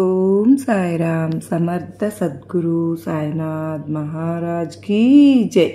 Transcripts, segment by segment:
ఓం సాయిరామ్. సమర్థ సద్గురు సాయినాథ్ మహారాజ్ కీ జై.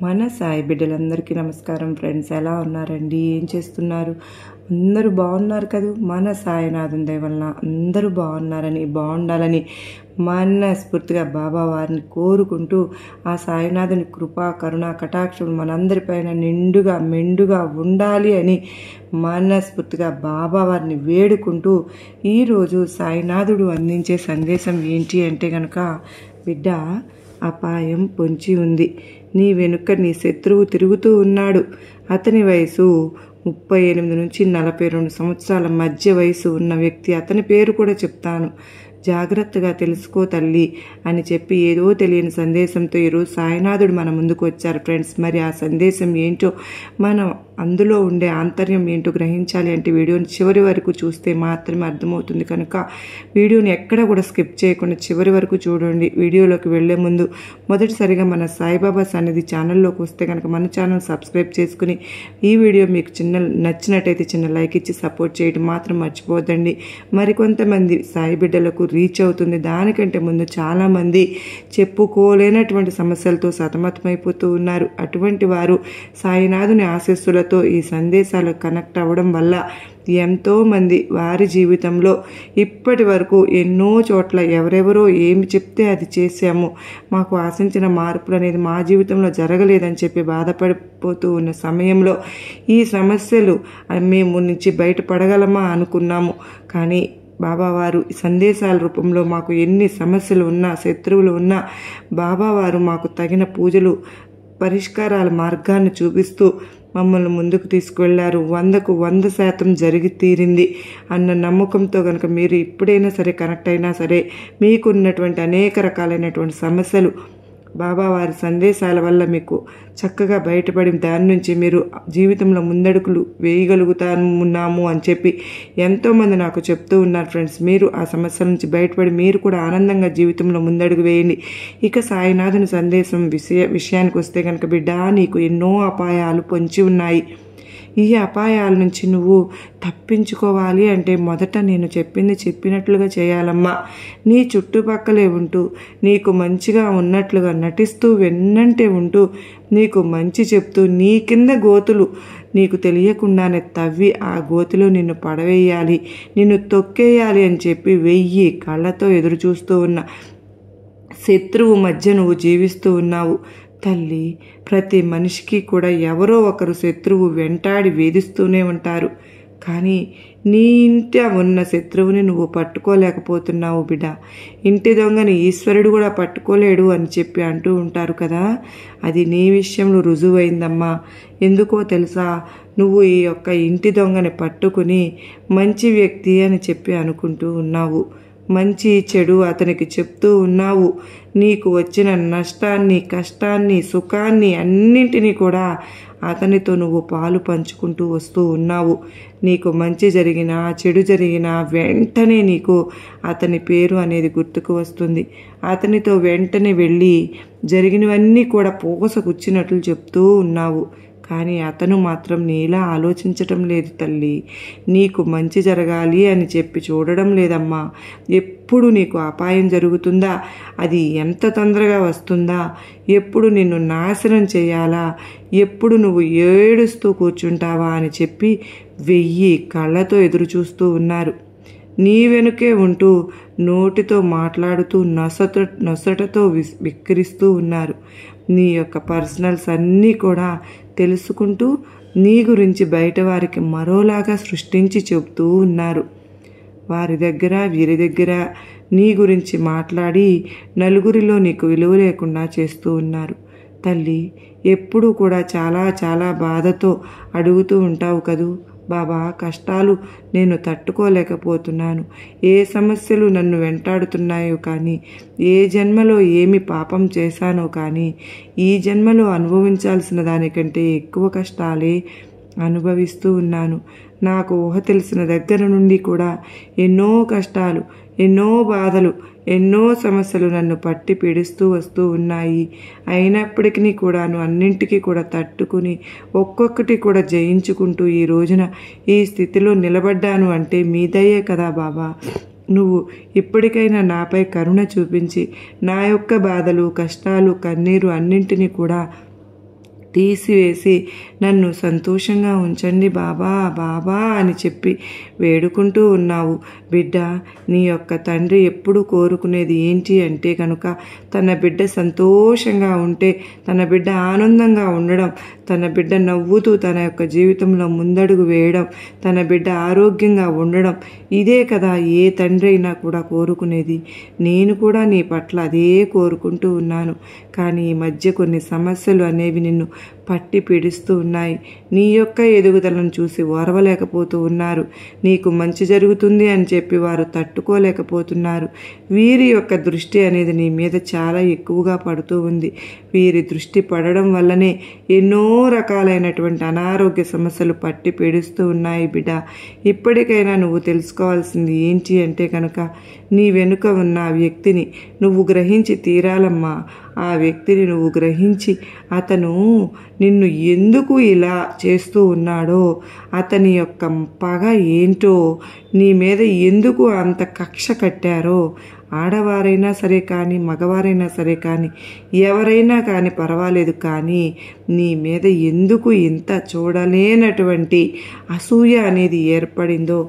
మన సాయి బిడ్డలందరికీ నమస్కారం ఫ్రెండ్స్. ఎలా ఉన్నారండి? ఏం చేస్తున్నారు? అందరూ బాగున్నారు కదా? మన సాయినాథుని దయ వలన అందరూ బాగుండాలని మనస్ఫూర్తిగా బాబా వారిని కోరుకుంటూ ఆ సాయినాథుని కృపా కరుణ కటాక్షం మనందరిపైన నిండుగా మెండుగా ఉండాలి అని మనస్ఫూర్తిగా బాబా వారిని వేడుకుంటూ ఈరోజు సాయినాథుడు అందించే సందేశం ఏంటి అంటే కనుక, బిడ్డ, అపాయం పొంచి ఉంది. నీ వెనుక నీ శత్రువు తిరుగుతూ ఉన్నాడు. అతని వయసు 38 నుంచి 42 సంవత్సరాల మధ్య వయసు ఉన్న వ్యక్తి. అతని పేరు కూడా చెప్తాను, జాగ్రత్తగా తెలుసుకో తల్లి అని చెప్పి ఏదో తెలియని సందేశంతో ఈరోజు సాయినాథుడు మన ముందుకు వచ్చారు ఫ్రెండ్స్. మరి ఆ సందేశం ఏంటో, మనం అందులో ఉండే ఆంతర్యం ఏంటో గ్రహించాలి అంటే వీడియోని చివరి వరకు చూస్తే మాత్రమే అర్థమవుతుంది. కనుక వీడియోని ఎక్కడ కూడా స్కిప్ చేయకుండా చివరి వరకు చూడండి. వీడియోలోకి వెళ్లే ముందు మొదటిసారిగా మన సాయిబాబా సన్నిధి ఛానల్లోకి వస్తే కనుక మన ఛానల్ సబ్స్క్రైబ్ చేసుకుని ఈ వీడియో మీకు నచ్చినట్టయితే చిన్న లైక్ ఇచ్చి సపోర్ట్ చేయడం మాత్రం మర్చిపోద్దండి. మరికొంతమంది సాయి బిడ్డలకు రీచ్ అవుతుంది. దానికంటే ముందు చాలామంది చెప్పుకోలేనటువంటి సమస్యలతో సతమతమైపోతూ ఉన్నారు. అటువంటి వారు సాయినాథుని ఆశీస్సులతో ఈ సందేశాలు కనెక్ట్ అవ్వడం వల్ల ఎంతోమంది వారి జీవితంలో ఇప్పటి వరకు ఎన్నో చోట్ల ఎవరెవరో ఏమి చెప్తే అది చేశాము, మాకు ఆశించిన మార్పులు అనేది మా జీవితంలో జరగలేదని చెప్పి బాధపడిపోతూ ఉన్న సమయంలో ఈ సమస్యలు మేము నుంచి బయటపడగలమా అనుకున్నాము. కానీ బాబావారు సందేశాల రూపంలో మాకు ఎన్ని సమస్యలు ఉన్నా శత్రువులు ఉన్నా బాబావారు మాకు తగిన పూజలు పరిష్కారాల మార్గాన్ని చూపిస్తూ మమ్మల్ని ముందుకు తీసుకువెళ్లారు. 100కు 100% జరిగి తీరింది అన్న నమ్మకంతో కనుక మీరు ఇప్పుడైనా సరే కనెక్ట్ అయినా సరే మీకున్నటువంటి అనేక రకాలైనటువంటి సమస్యలు బాబా వారి సందేశాల వల్ల మీకు చక్కగా బయటపడి దాని నుంచి మీరు జీవితంలో ముందడుగులు వేయగలుగుతాము అని చెప్పి ఎంతోమంది నాకు చెప్తూ ఉన్నారు ఫ్రెండ్స్. మీరు ఆ సమస్యల నుంచి బయటపడి మీరు కూడా ఆనందంగా జీవితంలో ముందడుగు వేయండి. ఇక సాయినాథుని సందేశం విషయానికి వస్తే కనుక, బిడ్డ, నీకు ఎన్నో అపాయాలు పొంచి ఉన్నాయి. ఈ అపాయాల నుంచి నువ్వు తప్పించుకోవాలి అంటే మొదట నేను చెప్పినట్లుగా చేయాలమ్మా. నీ చుట్టుపక్కలే ఉంటూ నీకు మంచిగా ఉన్నట్లుగా నటిస్తూ వెన్నంటే ఉంటూ నీకు మంచి చెప్తూ నీ కింద గోతులు నీకు తెలియకుండానే తవ్వి ఆ గోతిలో నిన్ను పడవేయాలి, నిన్ను తొక్కేయాలి అని చెప్పి 1000 కళ్ళతో ఎదురు చూస్తూ ఉన్న శత్రువు మధ్య నువ్వు జీవిస్తూ ఉన్నావు తల్లి. ప్రతి మనిషికి కూడా ఎవరో ఒకరు శత్రువు వెంటాడి వేధిస్తూనే ఉంటారు. కానీ నీ ఇంట ఉన్న శత్రువుని నువ్వు పట్టుకోలేకపోతున్నావు బిడ్డ. ఇంటి దొంగని ఈశ్వరుడు కూడా పట్టుకోలేడు అని చెప్పి అంటూ ఉంటారు కదా, అది నీ విషయంలో రుజువైందమ్మా. ఎందుకో తెలుసా, నువ్వు ఈ యొక్క ఇంటి దొంగని పట్టుకుని మంచి వ్యక్తి అని చెప్పి అనుకుంటూ ఉన్నావు. మంచి చెడు అతనికి చెప్తూ ఉన్నావు. నీకు వచ్చిన నష్టాన్ని కష్టాన్ని సుఖాన్ని అన్నింటినీ కూడా అతనితో నువ్వు పాలు పంచుకుంటూ వస్తూ ఉన్నావు. నీకు మంచి జరిగినా చెడు జరిగినా వెంటనే నీకు అతని పేరు అనేది గుర్తుకు వస్తుంది. అతనితో వెంటనే వెళ్ళి జరిగినవన్నీ కూడా పూసగుచ్చినట్లు చెప్తూ ఉన్నావు. కానీ అతను మాత్రం నీలా ఆలోచించటం లేదు తల్లి. నీకు మంచి జరగాలి అని చెప్పి చూడడం లేదమ్మా. ఎప్పుడు నీకు అపాయం జరుగుతుందా, అది ఎంత తొందరగా వస్తుందా, ఎప్పుడు నిన్ను నాశనం చేయాలా, ఎప్పుడు నువ్వు ఏడుస్తూ కూర్చుంటావా అని చెప్పి 1000 కళ్ళతో ఎదురు చూస్తూ ఉన్నారు. నీ వెనుకే ఉంటూ నోటితో మాట్లాడుతూ నొసటతో విక్కిరిస్తూ ఉన్నారు. నీ యొక్క పర్సనల్స్ అన్నీ కూడా తెలుసుకుంటూ నీ గురించి బయట వారికి మరోలాగా సృష్టించి చెబుతూ ఉన్నారు. వారి దగ్గర వీరి దగ్గర నీ గురించి మాట్లాడి నలుగురిలో నీకు విలువ లేకుండా చేస్తూ ఉన్నారు. తల్లి, ఎప్పుడూ కూడా చాలా చాలా బాధతో అడుగుతూ ఉంటావు కదూ, బాబా, కష్టాలు నేను తట్టుకోలేకపోతున్నాను, ఏ సమస్యలు నన్ను వెంటాడుతున్నాయో కానీ, ఏ జన్మలో ఏమి పాపం చేశానో కానీ ఈ జన్మలో అనుభవించాల్సిన దానికంటే ఎక్కువ కష్టాలే అనుభవిస్తూ ఉన్నాను. నాకు ఊహ తెలిసిన దగ్గర నుండి కూడా ఎన్నో కష్టాలు, ఎన్నో బాధలు, ఎన్నో సమస్యలు నన్ను పట్టి పీడిస్తూ వస్తూ ఉన్నాయి. అయినప్పటికీ కూడాను అన్నింటికీ కూడా తట్టుకుని ఒక్కొక్కటి కూడా జయించుకుంటూ ఈ రోజున ఈ స్థితిలో నిలబడ్డాను అంటే మీ దయే కదా బాబా. నువ్వు ఇప్పటికైనా నాపై కరుణ చూపించి నా యొక్క బాధలు, కష్టాలు, కన్నీరు అన్నింటినీ కూడా తీసివేసి నన్ను సంతోషంగా ఉంచండి బాబా, బాబా అని చెప్పి వేడుకుంటూ ఉన్నావు. బిడ్డ, నీ యొక్క తండ్రి ఎప్పుడు కోరుకునేది ఏంటి అంటే కనుక తన బిడ్డ సంతోషంగా ఉంటే, తన బిడ్డ ఆనందంగా ఉండడం, తన బిడ్డ నవ్వుతూ తన యొక్క జీవితంలో ముందడుగు వేయడం, తన బిడ్డ ఆరోగ్యంగా ఉండడం, ఇదే కదా ఏ తండ్రి అయినా కూడా కోరుకునేది. నేను కూడా నీ పట్ల అదే కోరుకుంటూ ఉన్నాను. కానీ ఈ మధ్య కొన్ని సమస్యలు అనేవి నిన్ను పట్టి పీడిస్తూ ఉన్నాయి. నీ యొక్క ఎదుగుదలను చూసి ఓర్వలేకపోతూ ఉన్నారు. నీకు మంచి జరుగుతుంది అని చెప్పి వారు తట్టుకోలేకపోతున్నారు. వీరి యొక్క దృష్టి అనేది నీ మీద చాలా ఎక్కువగా పడుతూ ఉంది. వీరి దృష్టి పడడం వల్లనే ఎన్నో రకాలైనటువంటి అనారోగ్య సమస్యలు పట్టి పీడిస్తూ ఉన్నాయి. బిడ్డ, ఇప్పటికైనా నువ్వు తెలుసుకోవాల్సింది ఏంటి అంటే కనుక నీ వెనుక ఉన్న ఆ వ్యక్తిని నువ్వు గ్రహించి తీరాలమ్మా. ఆ వ్యక్తిని నువ్వు గ్రహించి అతను నిన్ను ఎందుకు ఇలా చేస్తూ ఉన్నాడో, అతని యొక్క పగ ఏంటో, నీ మీద ఎందుకు అంత కక్ష కట్టారో, ఆడవారైనా సరే కానీ మగవారైనా సరే కానీ ఎవరైనా కానీ పర్వాలేదు, కానీ నీ మీద ఎందుకు ఇంత చూడలేనటువంటి అసూయ అనేది ఏర్పడిందో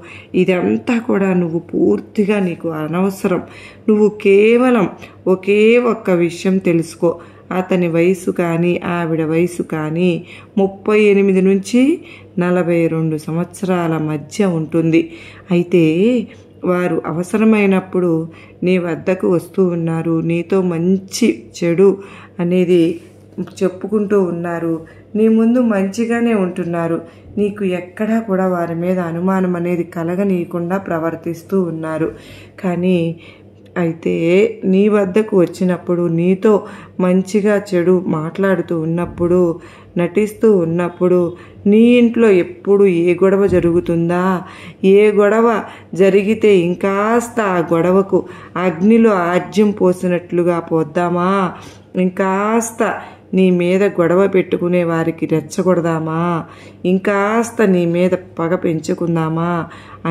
ఇదంతా కూడా నువ్వు పూర్తిగా నీకు అనవసరం. నువ్వు కేవలం ఒకే ఒక్క విషయం తెలుసుకో. అతని వయసు కానీ ఆవిడ వయసు కానీ 38 నుంచి 42 సంవత్సరాల మధ్య ఉంటుంది. అయితే వారు అవసరమైనప్పుడు నీ వద్దకు వస్తూ ఉన్నారు. నీతో మంచి చెడు అనేది చెప్పుకుంటూ ఉన్నారు. నీ ముందు మంచిగానే ఉంటున్నారు. నీకు ఎక్కడా కూడా వారి మీద అనుమానం అనేది కలగనీయకుండా ప్రవర్తిస్తూ ఉన్నారు. కానీ అయితే నీ వద్దకు వచ్చినప్పుడు, నీతో మంచిగా చెడు మాట్లాడుతూ ఉన్నప్పుడు, నటిస్తూ ఉన్నప్పుడు, నీ ఇంట్లో ఎప్పుడు ఏ గొడవ జరుగుతుందా, ఏ గొడవ జరిగితే ఇంకాస్త ఆ గొడవకు అగ్నిలో ఆజ్యం పోసినట్లుగా పోద్దామా, ఇంకాస్త నీ మీద గొడవ పెట్టుకునే వారికి రెచ్చగొడదామా, ఇంకాస్త నీ మీద పగ పెంచుకుందామా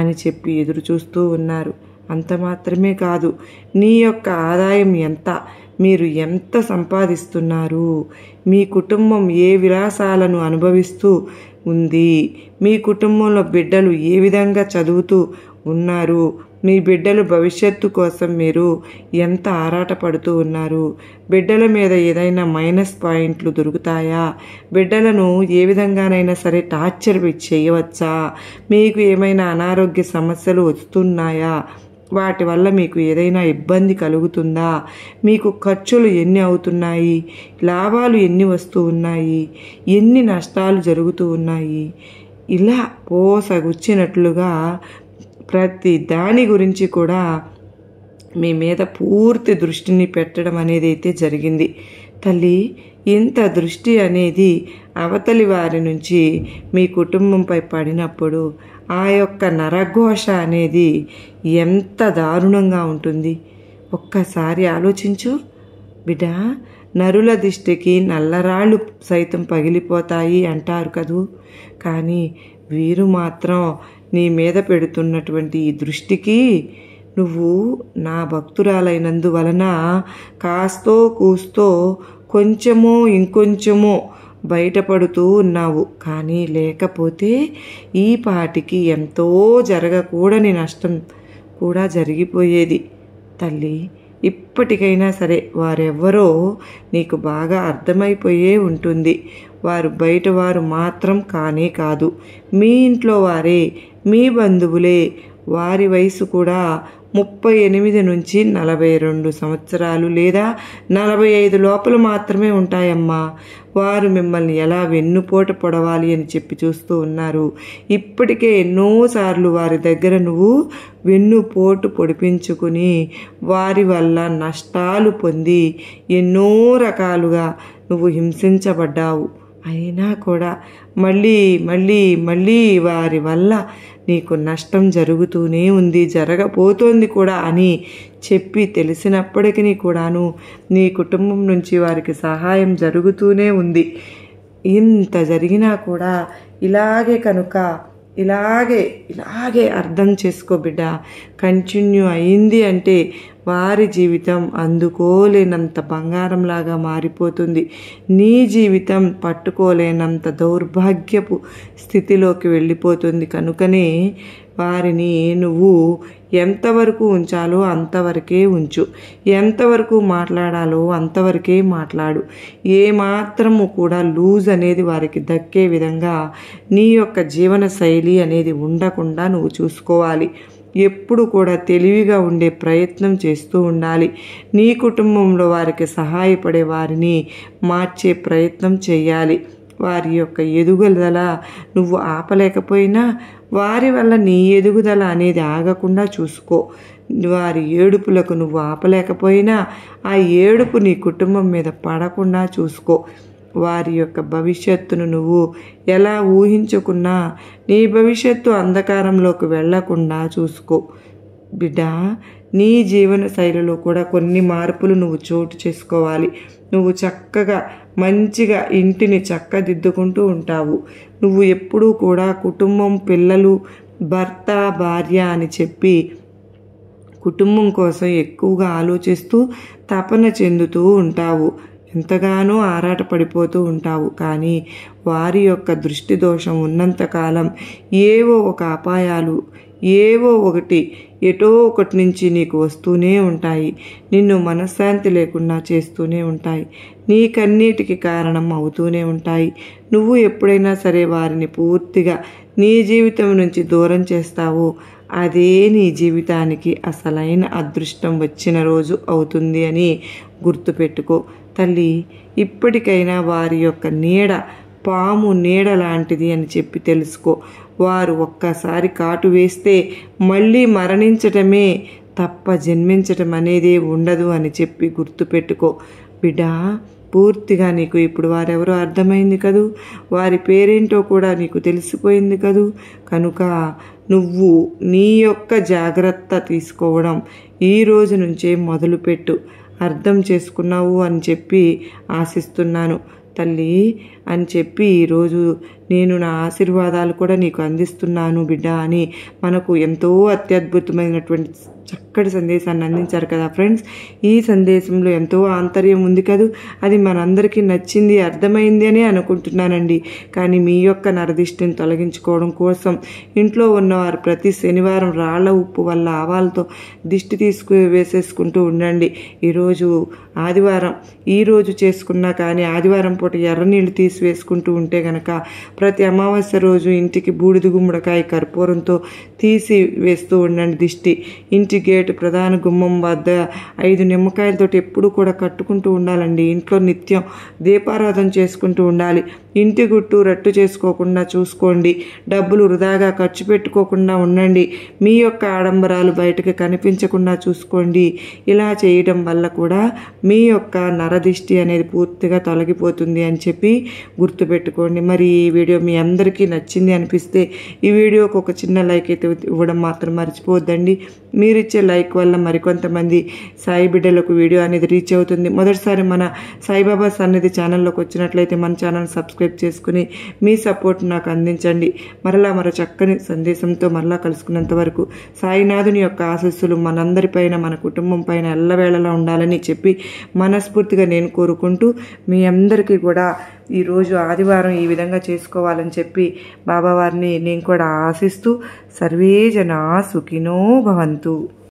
అని చెప్పి ఎదురు చూస్తూ ఉన్నారు. అంత మాత్రమే కాదు, నీ యొక్క ఆదాయం ఎంత, మీరు ఎంత సంపాదిస్తున్నారు, మీ కుటుంబం ఏ విలాసాలను అనుభవిస్తూ ఉంది, మీ కుటుంబంలో బిడ్డలు ఏ విధంగా చదువుతూ ఉన్నారు, మీ బిడ్డల భవిష్యత్తు కోసం మీరు ఎంత ఆరాటపడుతూ ఉన్నారు, బిడ్డల మీద ఏదైనా మైనస్ పాయింట్లు దొరుకుతాయా, బిడ్డలను ఏ విధంగానైనా సరే టార్చర్ చేయవచ్చా, మీకు ఏమైనా అనారోగ్య సమస్యలు వస్తున్నాయా, వాటి వల్ల మీకు ఏదైనా ఇబ్బంది కలుగుతుందా, మీకు ఖర్చులు ఎన్ని అవుతున్నాయి, లాభాలు ఎన్ని వస్తూ ఉన్నాయి, ఎన్ని నష్టాలు జరుగుతూ ఉన్నాయి, ఇలా పోసగుచ్చినట్లుగా ప్రతి దాని గురించి కూడా మీ మీద పూర్తి దృష్టిని పెట్టడం అనేది అయితే జరిగింది. తల్లి, ఇంత దృష్టి అనేది అవతలి వారి నుంచి మీ కుటుంబంపై పడినప్పుడు ఆ యొక్క నరఘోష అనేది ఎంత దారుణంగా ఉంటుంది ఒక్కసారి ఆలోచించు బిడ్డ. నరుల దిష్టికి నల్లరాళ్ళు సైతం పగిలిపోతాయి అంటారు కదూ, కానీ వీరు మాత్రం నీ మీద పెడుతున్నటువంటి ఈ దృష్టికి నువ్వు నా భక్తురాలైనందువలన కాస్తో కూస్తో కొంచెమో ఇంకొంచెమో బయటపడుతూ ఉన్నావు. కానీ లేకపోతే ఈ పాటికి ఎంతో జరగకూడని నష్టం కూడా జరిగిపోయేది. తల్లి, ఇప్పటికైనా సరే వారెవ్వరో నీకు బాగా అర్థమైపోయే ఉంటుంది. వారు బయట వారు మాత్రం కానే కాదు, మీ ఇంట్లో వారే, మీ బంధువులే. వారి వయసు కూడా 38 నుంచి 42 సంవత్సరాలు లేదా 45 లోపల మాత్రమే ఉంటాయమ్మా. వారు మిమ్మల్ని ఎలా వెన్నుపోట పొడవాలి అని చెప్పి చూస్తూ ఉన్నారు. ఇప్పటికే ఎన్నోసార్లు వారి దగ్గర నువ్వు వెన్నుపోటు పొడిపించుకుని వారి వల్ల నష్టాలు పొంది ఎన్నో రకాలుగా నువ్వు హింసించబడ్డావు. అయినా కూడా మళ్ళీ మళ్ళీ మళ్ళీ వారి వల్ల నీకు నష్టం జరుగుతూనే ఉంది, జరగబోతోంది కూడా అని చెప్పి తెలిసినప్పటికీ కూడాను నీ కుటుంబం నుంచి వారికి సహాయం జరుగుతూనే ఉంది. ఇంత జరిగినా కూడా ఇలాగే కనుక ఇలాగే అర్థం చేసుకో బిడ్డ. కంటిన్యూ అయింది అంటే వారి జీవితం అందుకోలేనంత బంగారంలాగా మారిపోతుంది. నీ జీవితం పట్టుకోలేనంత దౌర్భాగ్యపు స్థితిలోకి వెళ్ళిపోతుంది. కనుకనే వారిని నువ్వు ఎంతవరకు ఉంచాలో అంతవరకే ఉంచు, ఎంతవరకు మాట్లాడాలో అంతవరకే మాట్లాడు. ఏమాత్రము కూడా లూజ్ అనేది వారికి దక్కే విధంగా నీ యొక్క జీవన శైలి అనేది ఉండకుండా నువ్వు చూసుకోవాలి. ఎప్పుడు కూడా తెలివిగా ఉండే ప్రయత్నం చేస్తూ ఉండాలి. నీ కుటుంబంలో వారికి సహాయపడే వారిని మార్చే ప్రయత్నం చేయాలి. వారి యొక్క ఎదుగుదల నువ్వు ఆపలేకపోయినా వారి వల్ల నీ ఎదుగుదల అనేది ఆగకుండా చూసుకో. వారి ఏడుపులకు నువ్వు ఆపలేకపోయినా ఆ ఏడుపు నీ కుటుంబం మీద పడకుండా చూసుకో. వారి యొక్క భవిష్యత్తును నువ్వు ఎలా ఊహించుకున్నా నీ భవిష్యత్తు అంధకారంలోకి వెళ్లకుండా చూసుకో. బిడ్డ, నీ జీవన శైలిలో కూడా కొన్ని మార్పులు నువ్వు చోటు చేసుకోవాలి. నువ్వు చక్కగా మంచిగా ఇంటిని చక్కదిద్దుకుంటూ ఉంటావు. నువ్వు ఎప్పుడూ కూడా కుటుంబం, పిల్లలు, భర్త, భార్య అని చెప్పి కుటుంబం కోసం ఎక్కువగా ఆలోచిస్తూ తపన చెందుతూ ఉంటావు. ఎంతగానో ఆరాటపడిపోతూ ఉంటావు. కానీ వారి యొక్క దృష్టి దోషం ఉన్నంతకాలం ఏవో ఒక అపాయాలు, ఏవో ఒకటి ఎటో ఒకటి నుంచి నీకు వస్తూనే ఉంటాయి. నిన్ను మనశ్శాంతి లేకుండా చేస్తూనే ఉంటాయి. నీకన్నిటికీ కారణం అవుతూనే ఉంటాయి. నువ్వు ఎప్పుడైనా సరే వారిని పూర్తిగా నీ జీవితం నుంచి దూరం చేస్తావో అదే నీ జీవితానికి అసలైన అదృష్టం వచ్చిన రోజు అవుతుంది అని గుర్తుపెట్టుకో. తల్లి, ఇప్పటికైనా వారి యొక్క నీడ పాము నీడ లాంటిది అని చెప్పి తెలుసుకో. వారు ఒక్కసారి కాటు వేస్తే మళ్ళీ మరణించటమే తప్ప జన్మించటం అనేదే ఉండదు అని చెప్పి గుర్తుపెట్టుకో. బిడ్డ, పూర్తిగా నీకు ఇప్పుడు వారెవరో అర్థమైంది కదూ, వారి పేరేంటో కూడా నీకు తెలిసిపోయింది కదూ. కనుక నువ్వు నీ యొక్క జాగ్రత్త తీసుకోవడం ఈ రోజు నుంచే మొదలుపెట్టు. అర్థం చేసుకున్నావు అని చెప్పి ఆశిస్తున్నాను తల్లి అని చెప్పి ఈరోజు నేను నా ఆశీర్వాదాలు కూడా నీకు అందిస్తున్నాను బిడ్డ అని మనకు ఎంతో అత్యద్భుతమైనటువంటి చక్కటి సందేశాన్ని అందించారు కదా ఫ్రెండ్స్. ఈ సందేశంలో ఎంతో ఆంతర్యం ఉంది కదూ. అది మనందరికీ నచ్చింది, అర్థమైంది అని అనుకుంటున్నానండి. కానీ మీ యొక్క నరదిష్టిని తొలగించుకోవడం కోసం ఇంట్లో ఉన్నవారు ప్రతి శనివారం రాళ్ల ఉప్పు వల్ల ఆవాలతో దిష్టి వేసేసుకుంటూ ఉండండి. ఈరోజు ఆదివారం, ఈరోజు చేసుకున్నా కానీ ఆదివారం పూట ఎర్ర నీళ్ళు తీసివేసుకుంటూ ఉంటే గనక ప్రతి అమావాస్య రోజు ఇంటికి బూడిద గుమ్మడికాయ కర్పూరంతో తీసి వేస్తూ ఉండండి దిష్టి. ఇంటి గేటు ప్రధాన గుమ్మం వద్ద 5 నిమ్మకాయలతోటి ఎప్పుడు కూడా కట్టుకుంటూ ఉండాలండి. ఇంట్లో నిత్యం దీపారాధన చేసుకుంటూ ఉండాలి. ఇంటి గుట్టు రట్టు చేసుకోకుండా చూసుకోండి. డబ్బులు వృధాగా ఖర్చు పెట్టుకోకుండా ఉండండి. మీ యొక్క ఆడంబరాలు బయటకు కనిపించకుండా చూసుకోండి. ఇలా చేయడం వల్ల కూడా మీ యొక్క నరదిష్టి అనేది పూర్తిగా తొలగిపోతుంది అని చెప్పి గుర్తుపెట్టుకోండి. మరి ఈ వీడియో మీ అందరికీ నచ్చింది అనిపిస్తే ఈ వీడియోకి ఒక చిన్న లైక్ అయితే ఇవ్వడం మాత్రం మర్చిపోవద్దండి. మీరిచ్చే లైక్ వల్ల మరికొంతమంది సాయి బిడ్డలకు వీడియో అనేది రీచ్ అవుతుంది. మొదటిసారి మన సాయిబాబా సన్నిధి ఛానల్లోకి వచ్చినట్లయితే మన ఛానల్ సబ్స్క్రైబ్ చేసుకుని మీ సపోర్ట్ నాకు అందించండి. మరో చక్కని సందేశంతో మరలా కలుసుకున్నంత వరకు సాయినాథుని యొక్క ఆశీస్సులు మనందరిపైన, మన కుటుంబం పైన ఎల్లవేళలా ఉండాలని చెప్పి మనస్ఫూర్తిగా నేను కోరుకుంటూ మీ అందరికీ కూడా ఈరోజు ఆదివారం ఈ విధంగా చేసుకోవాలని చెప్పి బాబావారిని నేను కూడా ఆశిస్తూ సర్వే జనా సుఖినో భవంతు.